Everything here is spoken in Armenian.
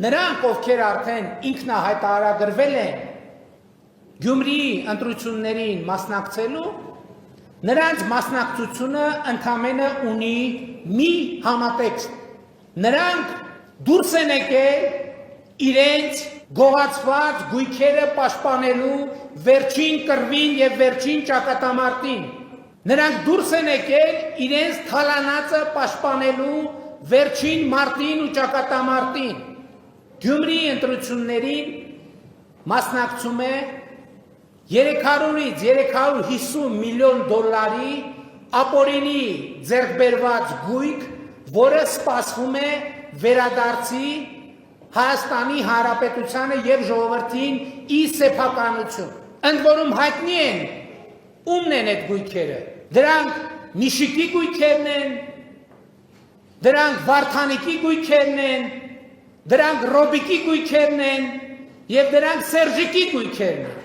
Նրանք, ովքեր արդեն ինքնահայտարարագրվել են Գյումրիի ընտրություններին մասնակցելու, նրանց մասնակցությունը ընդամենը ունի մի համատեքստ։ Նրանք դուրս են եկել իրենց գողացված գույքերը պաշտպանելու վերջին կռվին եւ վերջին ճակատամարտին։ Նրանք դուրս են եկել իրենց թալանածը պաշտպանելու վերջին մարտին ու ճակատամարտին։ Գյումրիի ընտրություններին մասնակցում է 300-ից 350 միլիոն դոլարի ապօրինի ձեռքբերված գույք, որը սպասվում է վերադարձի Հայաստանի Հանրապետությանը եւ ժողովրդին ի սեփականություն։ Ընդ որում հայտնի են ումն են այդ գույքերը։ Դրանք Միշիկի գույքերն են, դրանք Վարդանիկի գույքերն են, դրանք Ռոբիկի գույքերն են եւ դրանք Սերժիկի գույքերն են։